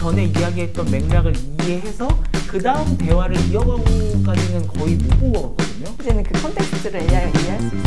전에 이야기했던 맥락을 이해해서 그 다음 대화를 이어가고까지는 거의 못 본 것 같거든요. 이제는 그 컨텍스트를 AI가 이해할 수 있어요.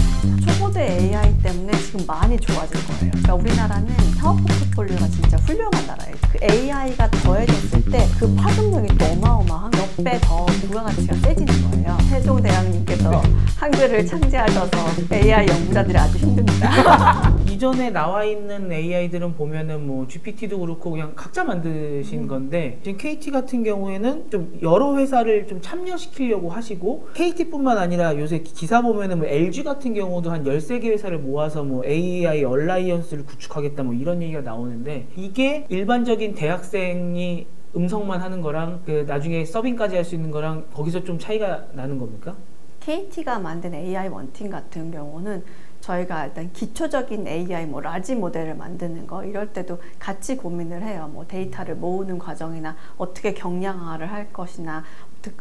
초보대 AI 때문에 지금 많이 좋아질 거예요. 그러니까 우리나라는 사업 포트폴리오가 진짜 훌륭한 나라예요. 그 AI가 더해졌을 때 그 파급력이 또 어마어마한 몇 배 더 부가가치가 세지는 거예요. 세종대왕님께서 한글을 창제하셔서 AI 연구자들이 아주 힘듭니다. 이전에 나와 있는 AI들은 보면은 뭐 GPT도 그렇고 그냥 각자 만드신 건데, 지금 KT 같은 경우에는 좀 여러 회사를 좀 참여시키려고 하시고, KT뿐만 아니라 요새 기사 보면은 뭐 LG 같은 경우도 한 13개 회사를 모아서 뭐 AI 얼라이언스를 구축하겠다 뭐 이런 얘기가 나오는데, 이게 일반적인 대학생이 음성만 하는 거랑 그 나중에 서빙까지 할 수 있는 거랑 거기서 좀 차이가 나는 겁니까? KT가 만든 AI 원팀 같은 경우는 저희가 일단 기초적인 AI, 뭐 라지 모델을 만드는 거 이럴 때도 같이 고민을 해요. 뭐 데이터를 모으는 과정이나 어떻게 경량화를 할 것이나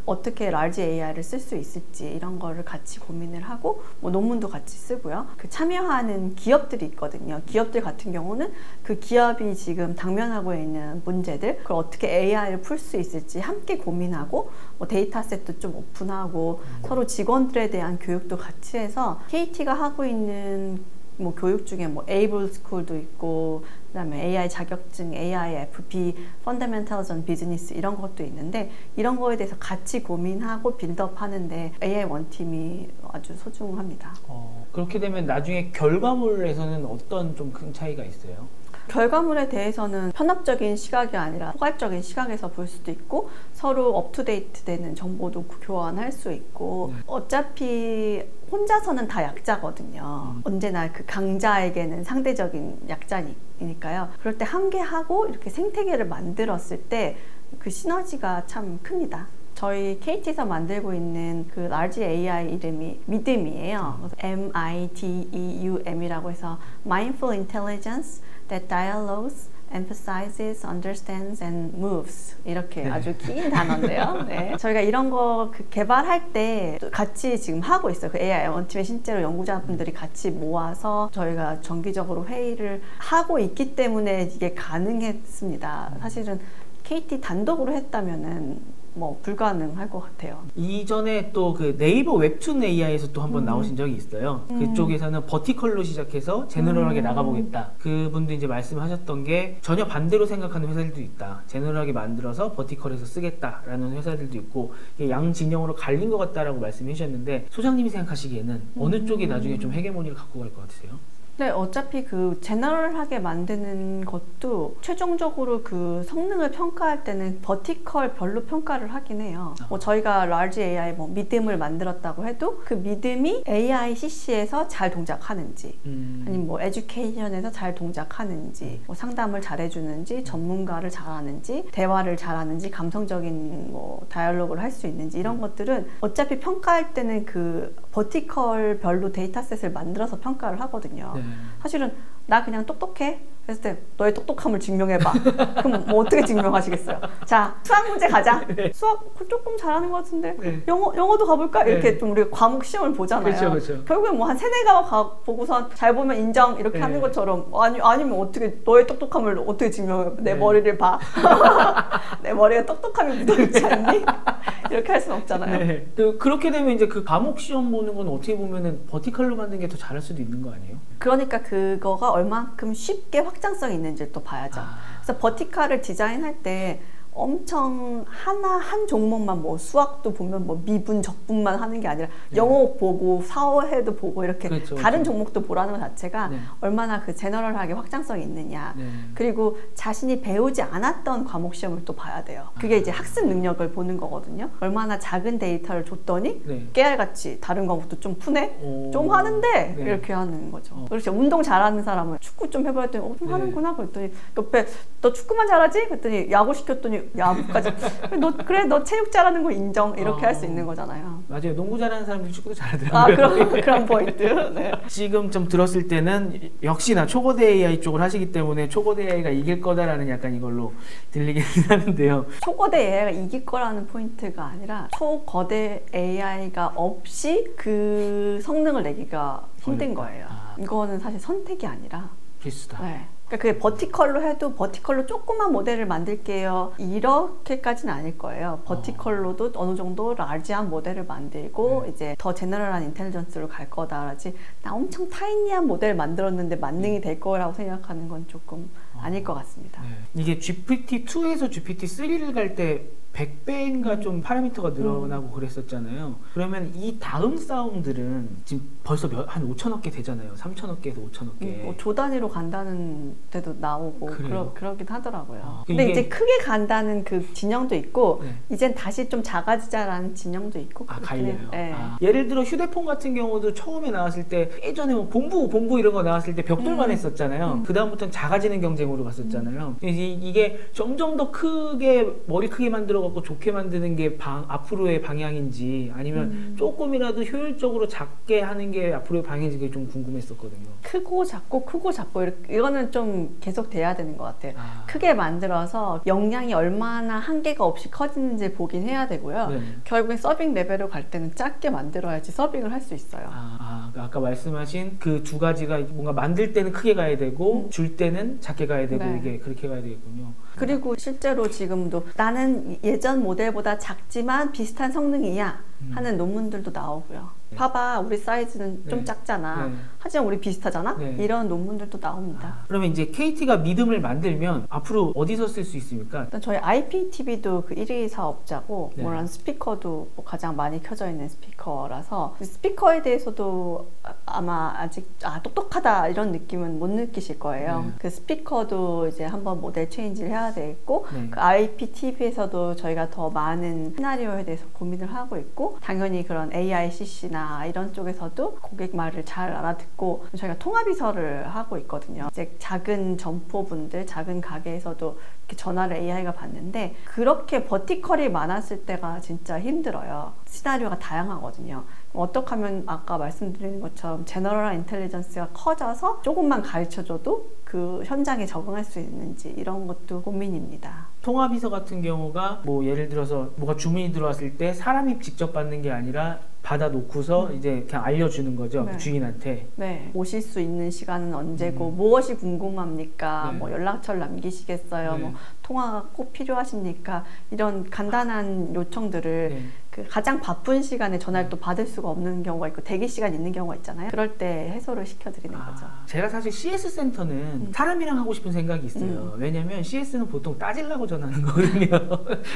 어떻게 라지 AI를 쓸 수 있을지 이런 거를 같이 고민을 하고, 뭐 논문도 같이 쓰고요. 그 참여하는 기업들이 있거든요. 기업들 같은 경우는 그 기업이 지금 당면하고 있는 문제들, 그걸 어떻게 AI를 풀 수 있을지 함께 고민하고, 뭐 데이터셋도 좀 오픈하고 서로 직원들에 대한 교육도 같이 해서, KT가 하고 있는 뭐 교육 중에 뭐 에이블 스쿨도 있고, 그다음에 AI 자격증, AI FP, Fundamentals on Business 이런 것도 있는데, 이런 거에 대해서 같이 고민하고 빌드업 하는데 AI 원팀이 아주 소중합니다. 그렇게 되면 나중에 결과물에서는 어떤 좀 큰 차이가 있어요? 결과물에 대해서는 편협적인 시각이 아니라 포괄적인 시각에서 볼 수도 있고, 서로 업투데이트 되는 정보도 교환할 수 있고, 어차피 혼자서는 다 약자거든요. 언제나 그 강자에게는 상대적인 약자니까요. 그럴 때 함께하고 이렇게 생태계를 만들었을 때 그 시너지가 참 큽니다. 저희 KT에서 만들고 있는 그 large AI 이름이 믿음이에요. MIDEUM이라고 해서 Mindful Intelligence that dialogues, emphasizes, understands, and moves. 이렇게 아주 긴 단어인데요. 네. 저희가 이런 거 개발할 때 같이 지금 하고 있어요. 그 AI 원팀에 실제로 연구자분들이 같이 모아서 저희가 정기적으로 회의를 하고 있기 때문에 이게 가능했습니다. 사실은 KT 단독으로 했다면은 뭐 불가능할 것 같아요. 이전에 또 그 네이버 웹툰 AI에서 또 한번 나오신 적이 있어요. 그쪽에서는 버티컬로 시작해서 제너럴하게 나가보겠다. 그분도 이제 말씀하셨던 게 전혀 반대로 생각하는 회사들도 있다. 제너럴하게 만들어서 버티컬에서 쓰겠다라는 회사들도 있고, 이게 양 진영으로 갈린 것 같다라고 말씀해 주셨는데, 소장님이 생각하시기에는 어느 쪽이 나중에 좀 헤게모니를 갖고 갈 것 같으세요? 네, 어차피 그 제너럴하게 만드는 것도 최종적으로 그 성능을 평가할 때는 버티컬 별로 평가를 하긴 해요. 뭐 저희가 large AI 뭐 믿음을 만들었다고 해도 그 믿음이 AI CC에서 잘 동작하는지, 아니면 뭐 에듀케이션에서 잘 동작하는지, 뭐 상담을 잘해주는지, 전문가를 잘하는지, 대화를 잘하는지, 감성적인 뭐 다이얼로그를 할 수 있는지, 이런 것들은 어차피 평가할 때는 그 버티컬 별로 데이터셋을 만들어서 평가를 하거든요. 네. 사실은 나 그냥 똑똑해 그랬을 때 너의 똑똑함을 증명해봐. 그럼 뭐 어떻게 증명하시겠어요? 자, 수학 문제 가자. 네. 수학 조금 잘하는 것 같은데 네. 영어도 가볼까? 이렇게 네. 좀 우리가 과목 시험을 보잖아요. 그렇죠, 그렇죠. 결국엔 뭐 한 세네 과목 보고서 잘 보면 인정 이렇게 네. 하는 것처럼, 아니면 어떻게 너의 똑똑함을 어떻게 증명해? 내 네. 머리를 봐. 내 머리가 똑똑함이 묻어있지 않니? 이렇게 할 수는 없잖아요. 네. 그렇게 되면 이제 그 과목 시험 보는 건 어떻게 보면은 버티컬로 만든 게 더 잘할 수도 있는 거 아니에요? 그러니까 그거가 얼만큼 쉽게 확장성이 있는지를 또 봐야죠. 그래서 버티컬을 디자인할 때 엄청 한 종목만, 뭐 수학도 보면 뭐 미분 적분만 하는 게 아니라 네. 영어 보고 사회도 보고 이렇게 그렇죠, 다른 그렇죠. 종목도 보라는 것 자체가 네. 얼마나 그 제너럴하게 확장성이 있느냐. 네. 그리고 자신이 배우지 않았던 과목 시험을 또 봐야 돼요. 그게 이제 학습 능력을 보는 거거든요. 얼마나 작은 데이터를 줬더니 네. 깨알같이 다른 과목도 좀 푸네? 좀 하는데? 네. 이렇게 하는 거죠. 그렇죠. 운동 잘하는 사람은 축구 좀 해봐야 되더니 좀 하는구나 그랬더니 옆에 너 축구만 잘하지? 그랬더니 야구 시켰더니 야구까지. 너 체육 잘하는 거 인정. 이렇게 할 수 있는 거잖아요. 맞아요. 농구 잘하는 사람들이 축구도 잘하더라고요. 그런 포인트. 네. 지금 좀 들었을 때는 역시나 초거대 AI 쪽을 하시기 때문에 초거대 AI가 이길 거다라는 약간 이걸로 들리긴 하는데요. 초거대 AI가 이길 거라는 포인트가 아니라 초거대 AI가 없이 그 성능을 내기가 힘든 거예요. 이거는 사실 선택이 아니라 필수다. 네. 그러니까 그게 버티컬로 해도 버티컬로 조그만 모델을 만들게요. 이렇게까지는 아닐 거예요. 버티컬로도 어느 정도 라지한 모델을 만들고 이제 더 제너럴한 인텔리전스로 갈 거다라지 나 엄청 타이니한 모델 만들었는데 만능이 될 거라고 생각하는 건 조금 아닐 것 같습니다. 이게 GPT-2에서 GPT-3를 갈 때 100배인가 좀 파라미터가 늘어나고 그랬었잖아요. 그러면 이 다음 사운드들은 지금 벌써 한 5천억 개 되잖아요. 3천억 개에서 5천억 개. 뭐 조 단위로 간다는 데도 나오고 그러긴 하더라고요. 근데 이게... 이제 크게 간다는 그 진영도 있고 이젠 다시 좀 작아지자라는 진영도 있고 갈려요. 예를 들어 휴대폰 같은 경우도 처음에 나왔을 때 예전에 뭐 본부 이런 거 나왔을 때 벽돌만 했었잖아요. 그 다음부터는 작아지는 경쟁으로 갔었잖아요. 이게 점점 더 크게 머리 크게 만들어 갖고 좋게 만드는 게 앞으로의 방향인지 아니면 조금이라도 효율적으로 작게 하는 게 앞으로의 방향인지 그게 좀 궁금했었거든요. 크고 작고 이거는 좀 계속 돼야 되는 것 같아요. 크게 만들어서 역량이 얼마나 한계가 없이 커지는지 보긴 해야 되고요. 결국엔 서빙 레벨로 갈 때는 작게 만들어야지 서빙을 할 수 있어요. 아까 말씀하신 그 두 가지가 뭔가 만들 때는 크게 가야 되고 줄 때는 작게 가야 되고 이게 그렇게 가야 되겠군요. 그리고 실제로 지금도 나는 예전 모델보다 작지만 비슷한 성능이야 하는 논문들도 나오고요. 봐봐 우리 사이즈는 좀 작잖아. 하지만 우리 비슷하잖아. 이런 논문들도 나옵니다. 그러면 이제 KT가 믿음을 만들면 앞으로 어디서 쓸 수 있습니까? 일단 저희 IPTV도 그 1위 사업자고 뭐란 스피커도 뭐 가장 많이 켜져 있는 스피커라서 스피커에 대해서도 아마 아직 똑똑하다 이런 느낌은 못 느끼실 거예요. 그 스피커도 이제 한번 모델 체인지를 해야 되겠고 그 IPTV에서도 저희가 더 많은 시나리오에 대해서 고민을 하고 있고 당연히 그런 AICC나 이런 쪽에서도 고객 말을 잘 알아듣고 저희가 통합이설을 하고 있거든요. 이제 작은 점포분들, 작은 가게에서도 이렇게 전화를 AI가 받는데 그렇게 버티컬이 많았을 때가 진짜 힘들어요. 시나리오가 다양하거든요. 어떻게 하면 아까 말씀드린 것처럼 제너럴한 인텔리전스가 커져서 조금만 가르쳐줘도 그 현장에 적응할 수 있는지 이런 것도 고민입니다. 통합이서 같은 경우가 뭐 예를 들어서 뭐가 주문이 들어왔을 때 사람이 직접 받는 게 아니라 받아놓고서 이제 그냥 알려주는 거죠. 그 주인한테. 오실 수 있는 시간은 언제고 무엇이 궁금합니까? 뭐 연락처를 남기시겠어요? 뭐 통화가 꼭 필요하십니까? 이런 간단한 요청들을 그 가장 바쁜 시간에 전화를 또 받을 수가 없는 경우가 있고 대기 시간 있는 경우가 있잖아요. 그럴 때 해소를 시켜드리는 거죠. 제가 사실 CS 센터는 사람이랑 하고 싶은 생각이 있어요. 왜냐면 CS는 보통 따지려고 전화하는 거거든요.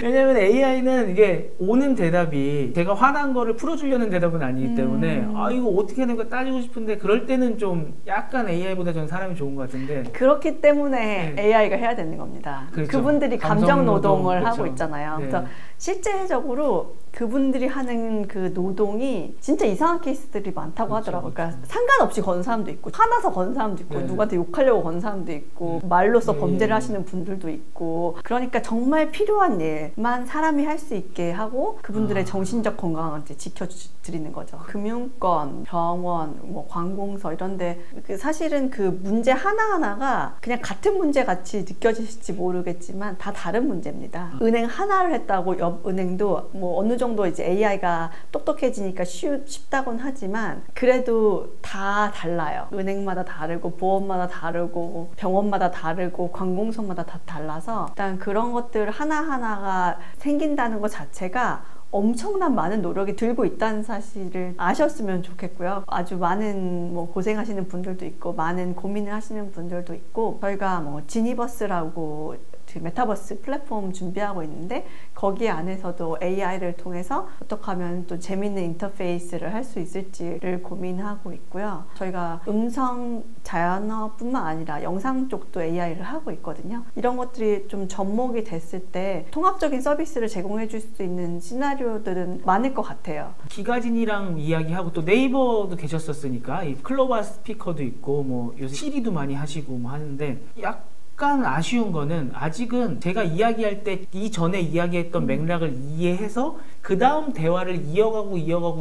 왜냐면 AI는 이게 오는 대답이 제가 화난 거를 풀어주려는 대답은 아니기 때문에 이거 어떻게 하는 거 따지고 싶은데 그럴 때는 좀 약간 AI보다 저는 사람이 좋은 것 같은데 그렇기 때문에 AI가 해야 되는 겁니다. 그분들이 감정 노동을 하고 있잖아요. 그래서 실제적으로 그분들이 하는 그 노동이 진짜 이상한 케이스들이 많다고 하더라고요. 그러니까 상관없이 건 사람도 있고 화나서 건 사람도 있고 누구한테 욕하려고 건 사람도 있고 말로써 범죄를 하시는 분들도 있고 그러니까 정말 필요한 일만 사람이 할 수 있게 하고 그분들의 정신적 건강을 이제 지켜드리는 거죠. 금융권, 병원, 뭐 관공서 이런데 사실은 그 문제 하나하나가 그냥 같은 문제 같이 느껴지실지 모르겠지만 다 다른 문제입니다. 은행 하나를 했다고 옆 은행도 뭐 어느 정도 이제 AI가 똑똑해지니까 쉽다고는 하지만 그래도 다 달라요. 은행마다 다르고 보험마다 다르고 병원마다 다르고 관공서마다 다 달라서 일단 그런 것들 하나하나가 생긴다는 것 자체가 엄청난 많은 노력이 들고 있다는 사실을 아셨으면 좋겠고요. 아주 많은 뭐 고생하시는 분들도 있고 많은 고민을 하시는 분들도 있고 저희가 뭐 지니버스라고 그 메타버스 플랫폼 준비하고 있는데 거기 안에서도 AI를 통해서 어떻게 하면 또 재밌는 인터페이스를 할 수 있을지를 고민하고 있고요. 저희가 음성 자연어뿐만 아니라 영상 쪽도 AI를 하고 있거든요. 이런 것들이 좀 접목이 됐을 때 통합적인 서비스를 제공해 줄 수 있는 시나리오들은 많을 것 같아요. 기가진이랑 이야기하고 또 네이버도 계셨었으니까 이 클로바 스피커도 있고 뭐 요새 시리도 많이 하시고 뭐 하는데 약간 아쉬운 거는 아직은 제가 이야기할 때 이전에 이야기했던 맥락을 이해해서 그 다음 대화를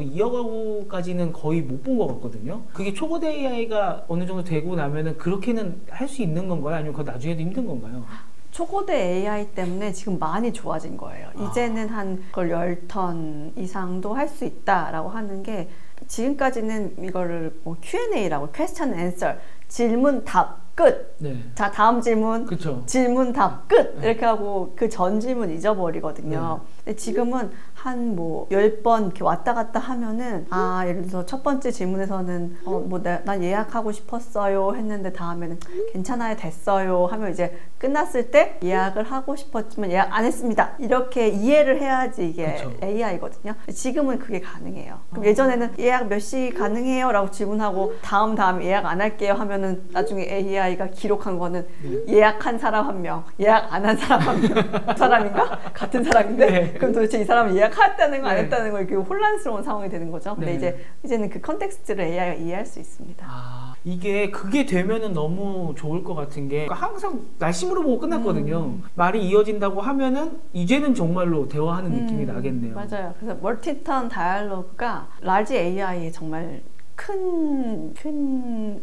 이어가고까지는 거의 못 본 것 같거든요. 그게 초거대 AI가 어느 정도 되고 나면은 그렇게는 할 수 있는 건가요? 아니면 그거 나중에도 힘든 건가요? 초고대 AI 때문에 지금 많이 좋아진 거예요. 이제는 한 걸 10턴 이상도 할 수 있다라고 하는 게 지금까지는 이거를 뭐 Q&A라고 Question Answer 질문 답 끝. 네. 자, 다음 질문. 그쵸. 질문 답 끝. 이렇게 하고 그 전 질문 잊어버리거든요. 네. 근데 지금은 한 뭐 10번 이렇게 왔다 갔다 하면은 예를 들어서 첫 번째 질문에서는 난 예약하고 싶었어요 했는데 다음에는 괜찮아요 됐어요 하면 이제 끝났을 때 예약을 하고 싶었지만 예약 안 했습니다. 이렇게 이해를 해야지 이게 그쵸. AI거든요. 지금은 그게 가능해요. 그럼 예전에는 예약 몇 시 가능해요? 라고 질문하고 다음 예약 안 할게요 하면은 나중에 AI가 기록한 거는 예약한 사람 한 명, 예약 안 한 사람 한 명. 그 사람인가? 같은 사람인데? 네. 그럼 도대체 이 사람은 예약했다는 거 안 네. 했다는 거 이렇게 혼란스러운 상황이 되는 거죠. 근데 네. 이제는 그 컨텍스트를 AI가 이해할 수 있습니다. 그게 되면은 너무 좋을 것 같은 게 항상 날씨물어 보고 끝났거든요. 말이 이어진다고 하면은 이제는 정말로 대화하는 느낌이 나겠네요. 맞아요. 그래서 멀티턴 다이얼로그가 라지 AI의 정말 큰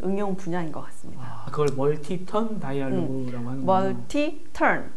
응용 분야인 것 같습니다. 그걸 멀티턴 다이얼로그라고 하는 거예요. 멀티턴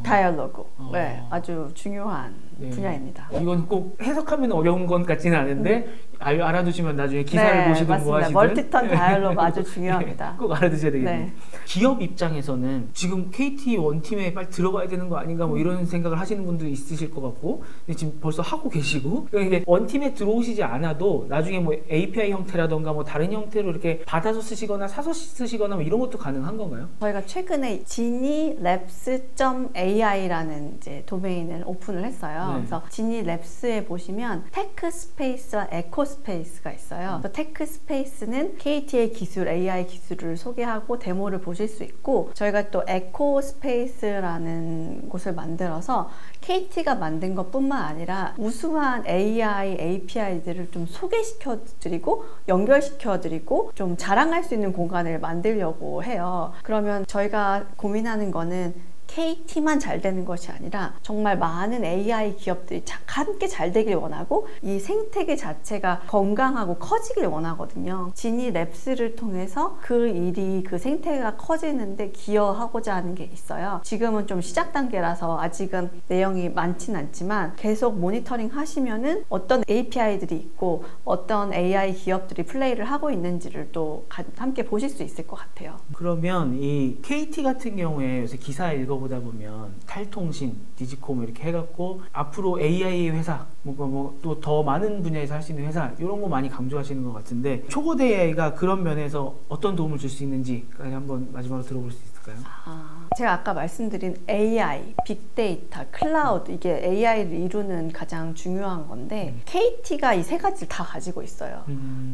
다이얼로그. 네, 아주 중요한 네. 분야입니다. 이건 꼭 해석하면 어려운 건 같지는 않은데 알아두시면 나중에 기사를 보시든 맞습니다. 뭐 하시든 멀티턴 다이얼로그 아주 중요합니다. 꼭 알아두셔야 되겠네요. 네. 기업 입장에서는 지금 KT 원팀에 빨리 들어가야 되는 거 아닌가 뭐 이런 생각을 하시는 분도 있으실 것 같고 근데 지금 벌써 하고 계시고 그러니까 원팀에 들어오시지 않아도 나중에 뭐 API 형태라던가 뭐 다른 형태로 이렇게 받아서 쓰시거나 사서 쓰시거나 뭐 이런 것도 가능한 건가요? 저희가 최근에 지니랩스.ai라는 이제 도메인을 오픈을 했어요. 네. 그래서 지니랩스에 보시면 테크 스페이스와 에코 스페이스가 있어요. 테크 스페이스는 KT의 기술, AI 기술을 소개하고 데모를 보실 수 있고 저희가 또 에코 스페이스라는 곳을 만들어서 KT가 만든 것뿐만 아니라 우수한 AI, API들을 좀 소개시켜드리고 연결시켜드리고 좀 자랑할 수 있는 공간을 만들려고 해요. 그러면 저희가 고민하는 거는 KT만 잘 되는 것이 아니라 정말 많은 AI 기업들이 함께 잘 되길 원하고 이 생태계 자체가 건강하고 커지길 원하거든요. 지니랩스를 통해서 그 생태계가 커지는데 기여하고자 하는 게 있어요. 지금은 좀 시작 단계라서 아직은 내용이 많진 않지만 계속 모니터링 하시면은 어떤 API들이 있고 어떤 AI 기업들이 플레이를 하고 있는지를 또 함께 보실 수 있을 것 같아요. 그러면 이 KT 같은 경우에 요새 기사 읽어보다 보면 탈통신, 디지콤 이렇게 해갖고 앞으로 AI 회사 또 더 많은 분야에서 할 수 있는 회사 이런 거 많이 강조하시는 것 같은데 초거대 AI가 그런 면에서 어떤 도움을 줄 수 있는지 한번 마지막으로 들어볼 수 있을까요? 제가 아까 말씀드린 AI, 빅데이터, 클라우드 이게 AI를 이루는 가장 중요한 건데 KT가 이 세 가지를 다 가지고 있어요.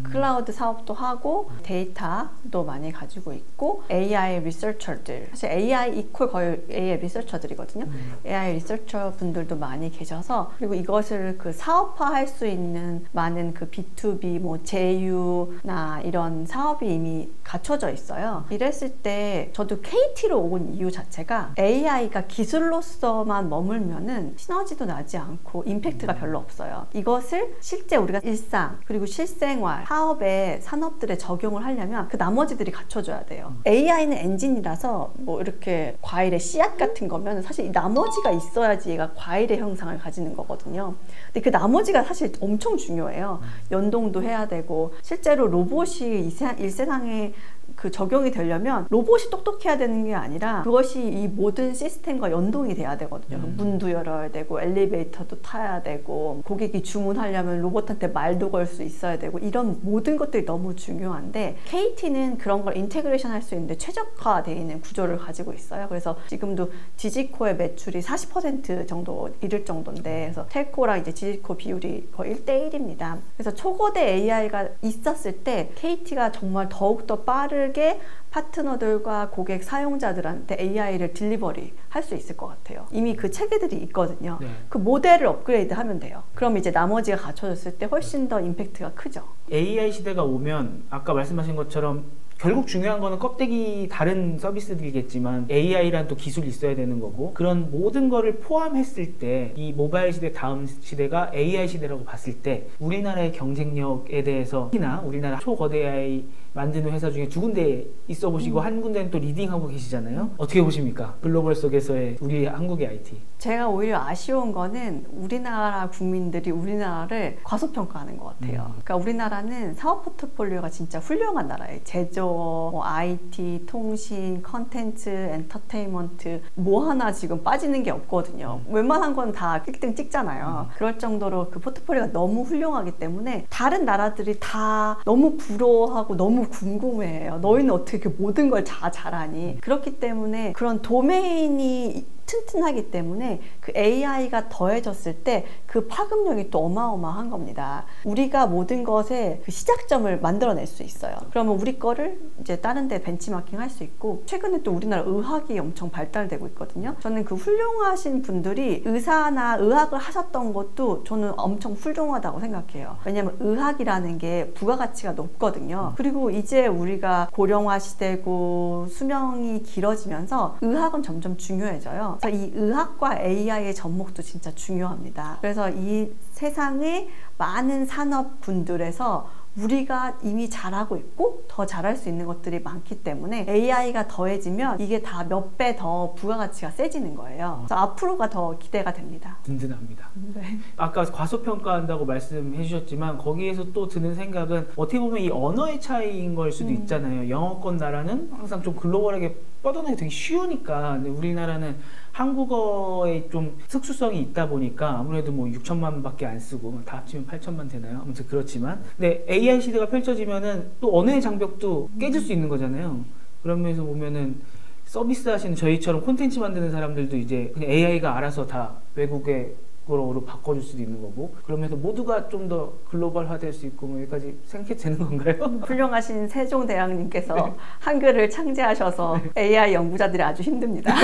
클라우드 사업도 하고 데이터도 많이 가지고 있고 AI 리서처들 사실 AI 이퀄 거의 AI 리서처들이거든요. AI 리서처 분들도 많이 계셔서 그리고 이것을 그 사업화할 수 있는 많은 그 B2B 뭐 제휴나 이런 사업이 이미 갖춰져 있어요. 이랬을 때 저도 KT로 온 이유 자체가 AI가 기술로서만 머물면은 시너지도 나지 않고 임팩트가 별로 없어요. 이것을 실제 우리가 일상 그리고 실생활 사업에 산업들에 적용을 하려면 그 나머지들이 갖춰져야 돼요. AI는 엔진이라서 뭐 이렇게 과일의 씨앗 같은 거면 사실 이 나머지가 있어야지 얘가 과일의 형상을 가지는 거거든요. 근데 그 나머지가 사실 엄청 중요해요. 연동도 해야 되고 실제로 로봇이 일세상에 그 적용이 되려면 로봇이 똑똑해야 되는 게 아니라 그것이 이 모든 시스템과 연동이 돼야 되거든요. 문도 열어야 되고 엘리베이터도 타야 되고 고객이 주문하려면 로봇한테 말도 걸 수 있어야 되고 이런 모든 것들이 너무 중요한데 KT는 그런 걸 인테그레이션 할 수 있는데 최적화되어 있는 구조를 가지고 있어요. 그래서 지금도 디지코의 매출이 40% 정도 이를 정도인데 그래서 텔코랑 이제 디지코 비율이 거의 1대1입니다. 그래서 초거대 AI가 있었을 때 KT가 정말 더욱더 빠르게 파트너들과 고객 사용자들한테 AI를 딜리버리 할 수 있을 것 같아요. 이미 그 체계들이 있거든요. 네. 그 모델을 업그레이드 하면 돼요. 그럼 이제 나머지가 갖춰졌을 때 훨씬 더 임팩트가 크죠. AI 시대가 오면 아까 말씀하신 것처럼 결국 중요한 거는 껍데기 다른 서비스들이겠지만 AI란 또 기술이 있어야 되는 거고 그런 모든 거를 포함했을 때 이 모바일 시대 다음 시대가 AI 시대라고 봤을 때 우리나라의 경쟁력에 대해서 특히나 우리나라 초거대 AI 만드는 회사 중에 두 군데 있어 보시고 한 군데는 또 리딩하고 계시잖아요. 어떻게 보십니까? 글로벌 속에서의 우리 한국의 IT. 제가 오히려 아쉬운 거는 우리나라 국민들이 우리나라를 과소평가하는 것 같아요. 그러니까 우리나라는 사업 포트폴리오가 진짜 훌륭한 나라예요. 제조, 소프트웨어, 뭐 IT, 통신, 컨텐츠, 엔터테인먼트 뭐 하나 지금 빠지는 게 없거든요. 웬만한 건 다 1등 찍잖아요. 그럴 정도로 그 포트폴리오가 너무 훌륭하기 때문에 다른 나라들이 다 너무 부러워하고 너무 궁금해해요. 너희는 어떻게 그 모든 걸 다 잘하니? 그렇기 때문에 그런 도메인이 튼튼하기 때문에 그 AI가 더해졌을 때 그 파급력이 또 어마어마한 겁니다. 우리가 모든 것의 그 시작점을 만들어낼 수 있어요. 그러면 우리 거를 이제 다른 데 벤치마킹 할 수 있고, 최근에 또 우리나라 의학이 엄청 발달되고 있거든요. 저는 그 훌륭하신 분들이 의사나 의학을 하셨던 것도 저는 엄청 훌륭하다고 생각해요. 왜냐하면 의학이라는 게 부가가치가 높거든요. 그리고 이제 우리가 고령화 시대고 수명이 길어지면서 의학은 점점 중요해져요. 그래서 이 의학과 AI의 접목도 진짜 중요합니다. 그래서 이 세상의 많은 산업 분들에서 우리가 이미 잘하고 있고 더 잘할 수 있는 것들이 많기 때문에 AI가 더해지면 이게 다 몇 배 더 부가가치가 세지는 거예요. 그래서 앞으로가 더 기대가 됩니다. 든든합니다. 네. 아까 과소평가한다고 말씀해 주셨지만 거기에서 또 드는 생각은 어떻게 보면 이 언어의 차이인 걸 수도 있잖아요. 영어권 나라는 항상 좀 글로벌하게 뻗어나기 되게 쉬우니까, 근데 우리나라는 한국어에 좀 특수성이 있다 보니까 아무래도 뭐 6천만 밖에 안 쓰고 다 합치면 8천만 되나요? 아무튼 그렇지만, 근데 AI 시대가 펼쳐지면은 또 언어의 장벽도 깨질 수 있는 거잖아요. 그런 면에서 보면은 서비스 하시는 저희처럼 콘텐츠 만드는 사람들도 이제 그냥 AI가 알아서 다 외국의 거로 바꿔줄 수도 있는 거고, 그러면서 모두가 좀 더 글로벌화 될 수 있고, 뭐 여기까지 생각해도 되는 건가요? 훌륭하신 세종대왕님께서 네. 한글을 창제하셔서 AI 연구자들이 아주 힘듭니다.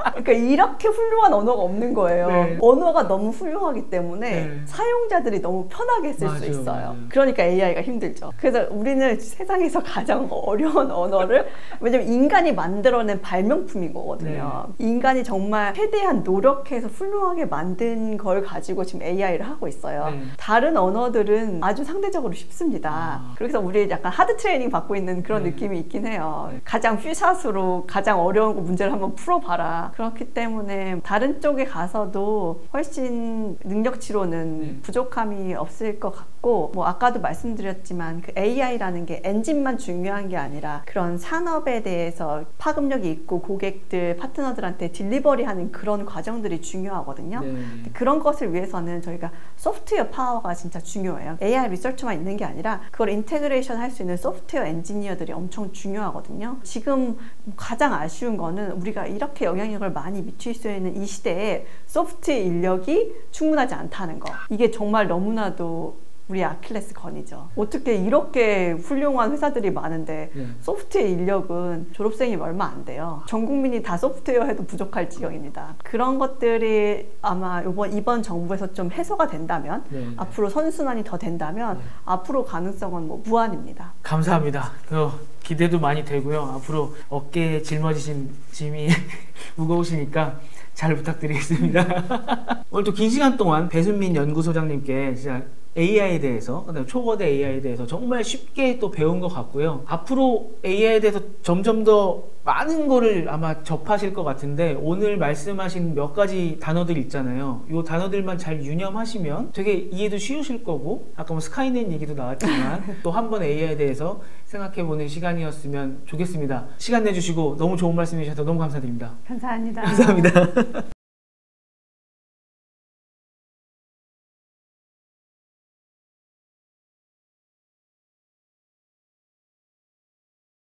그러니까 이렇게 훌륭한 언어가 없는 거예요. 네. 언어가 너무 훌륭하기 때문에 네. 사용자들이 너무 편하게 쓸 수 맞아요, 있어요. 맞아요. 그러니까 AI가 힘들죠. 그래서 우리는 세상에서 가장 어려운 언어를, 왜냐면 인간이 만들어낸 발명품인 거거든요. 인간이 정말 최대한 노력해서 훌륭하게 만든 걸 가지고 지금 AI를 하고 있어요. 네. 다른 언어들은 아주 상대적으로 쉽습니다. 그래서 우리 약간 하드 트레이닝 받고 있는 그런 네. 느낌이 있긴 해요. 네. 가장 퓨샷으로 가장 어려운 문제를 한번 풀어봐라. 그렇기 때문에 다른 쪽에 가서도 훨씬 능력치로는 네. 부족함이 없을 것 같고, 뭐 아까도 말씀드렸지만 그 AI라는 게 엔진만 중요한 게 아니라 그런 산업에 대해서 파급력이 있고 고객들, 파트너들한테 딜리버리하는 그런 과정들이 중요하거든요. 네. 그런 것을 위해서는 저희가 소프트웨어 파워가 진짜 중요해요. AI 리서치만 있는 게 아니라 그걸 인테그레이션 할 수 있는 소프트웨어 엔지니어들이 엄청 중요하거든요. 지금 가장 아쉬운 거는 우리가 이렇게 영향력을 많이 미칠 수 있는 이 시대에 소프트웨어 인력이 충분하지 않다는 거. 이게 정말 너무나도 우리 아킬레스건이죠. 어떻게 이렇게 훌륭한 회사들이 많은데 네. 소프트웨어 인력은 졸업생이 얼마 안 돼요. 전 국민이 다 소프트웨어 해도 부족할 지경입니다. 그런 것들이 아마 이번 정부에서 좀 해소가 된다면, 네. 앞으로 선순환이 더 된다면 앞으로 가능성은 뭐 무한입니다. 감사합니다. 기대도 많이 되고요. 앞으로 어깨에 짊어지신 짐이 무거우시니까 잘 부탁드리겠습니다. 오늘 또 긴 시간 동안 배순민 연구소장님께 진짜 AI에 대해서, 그다음에 초거대 AI에 대해서 정말 쉽게 또 배운 것 같고요. 앞으로 AI에 대해서 점점 더 많은 거를 아마 접하실 것 같은데, 오늘 말씀하신 몇 가지 단어들 있잖아요. 이 단어들만 잘 유념하시면 되게 이해도 쉬우실 거고, 아까 뭐 스카이넷 얘기도 나왔지만 또 한 번 AI에 대해서 생각해보는 시간이었으면 좋겠습니다. 시간 내주시고 너무 좋은 말씀 해주셔서 너무 감사드립니다. 감사합니다. 감사합니다.